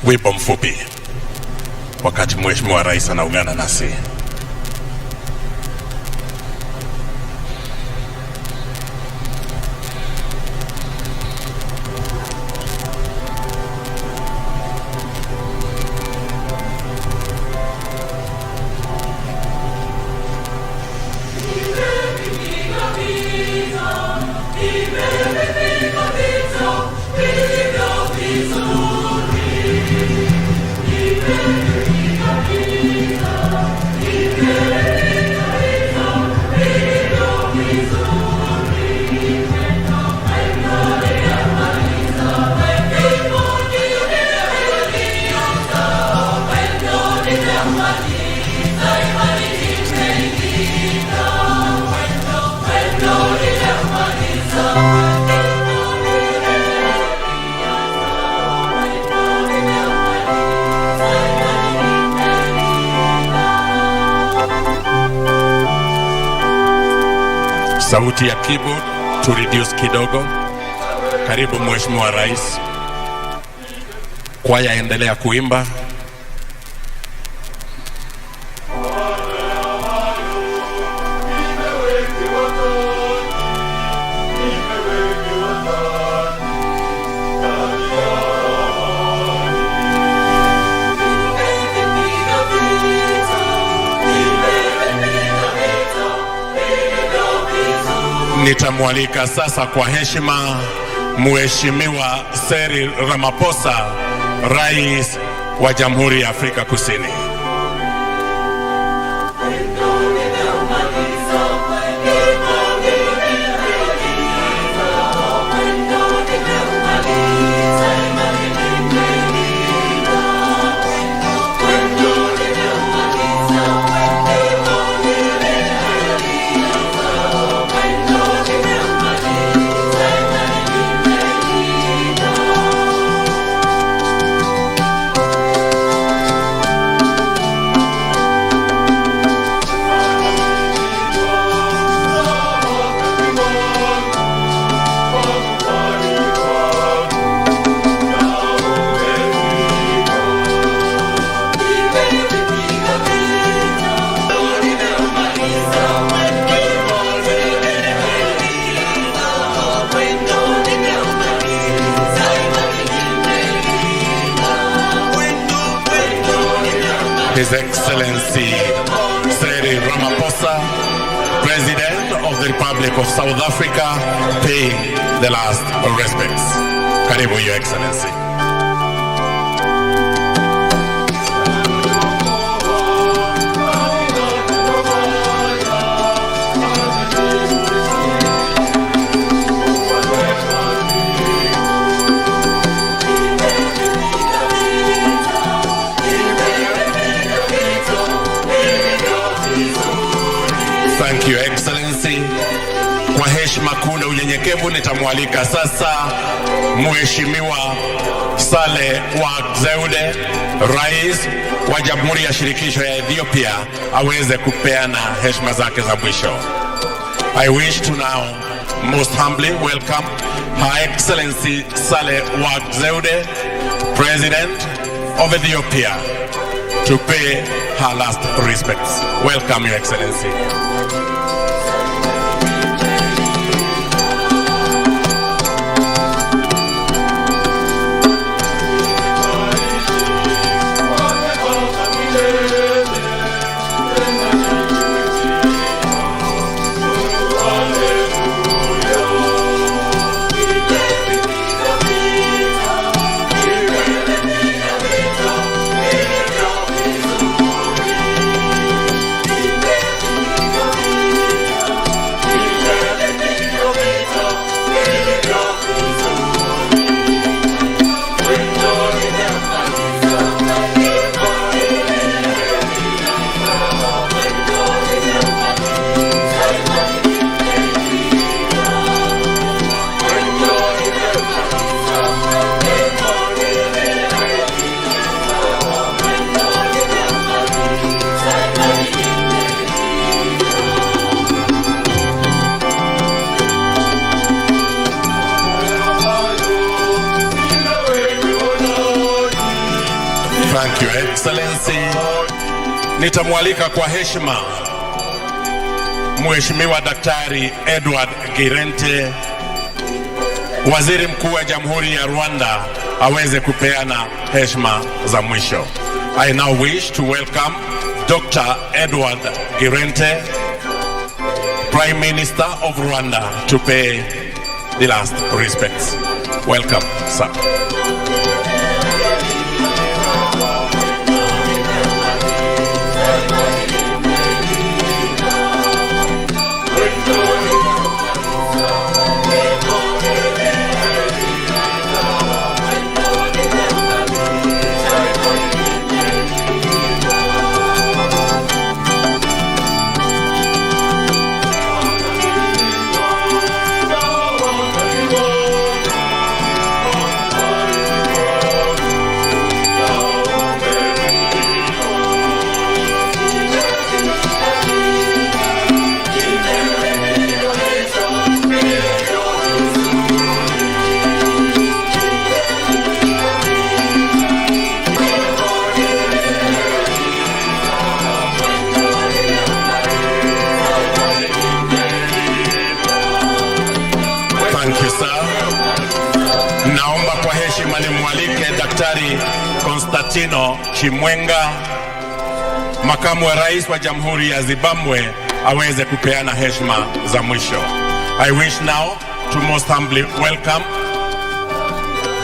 wimbo mfupi wakati Mheshimiwa Rais anaungana nasi. Sauti ya keyboard to reduce kidogo. Karibu Mheshimiwa Rais. Kwaya endelea kuimba. Nitamwalika sasa kwa heshima Mheshimiwa Cyril Ramaphosa, Rais wa Jamhuri ya Afrika Kusini. His Excellency Cyril Ramaphosa, President of the Republic of South Africa, paying the last respects. Karibu, Your Excellency. Thank you, Excellency. Kwa heshima kuu na unyenyekevu nitamwalika sasa Mheshimiwa Saleh Work Zewde, Rais wa Jamhuri ya Shirikisho ya Ethiopia, aweze kupeana heshima zake za mwisho. I wish to now most humbly welcome Her Excellency Saleh Work Zewde, President of Ethiopia, to pay her last respects. Welcome, Your Excellency. Thank you, Excellency. Nitamwalika kwa heshima Mheshimiwa Daktari Edward Girente, Waziri Mkuu wa Jamhuri ya Rwanda, aweze kupeana heshima za mwisho. I now wish to welcome Dr. Edward Girente, Prime Minister of Rwanda, to pay the last respects. Welcome, sir. Naomba kwa heshima nimwalike Daktari Konstantino Chimwenga, Makamu wa Rais wa Jamhuri ya Zimbabwe, aweze kupeana heshima za mwisho. I wish now to most humbly welcome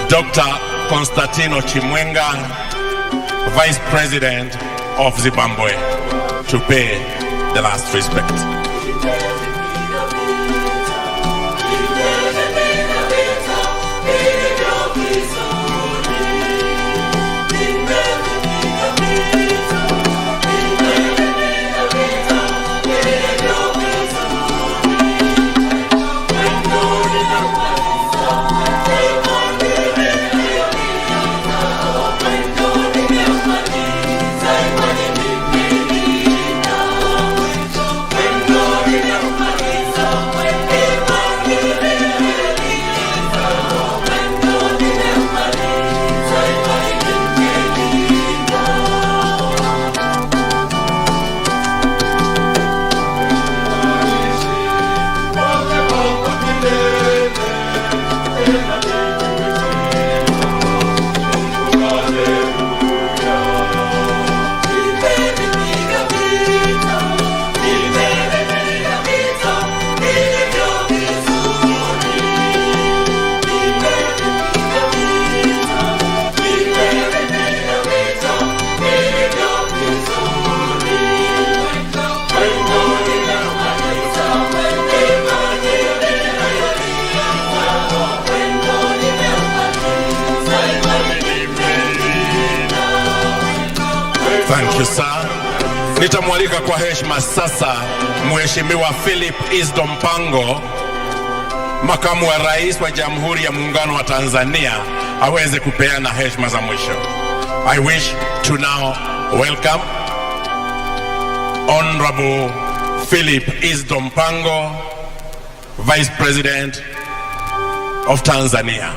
Dr. Konstantino Chimwenga, Vice President of Zimbabwe, to pay the last respect. Thank you, sir. Nitamwalika kwa heshima sasa Mheshimiwa Philip Isdom Mpango, Makamu wa Rais wa Jamhuri ya Muungano wa Tanzania, aweze kupeana heshima za mwisho. I wish to now welcome Honorable Philip Isdom Mpango, Vice President of Tanzania.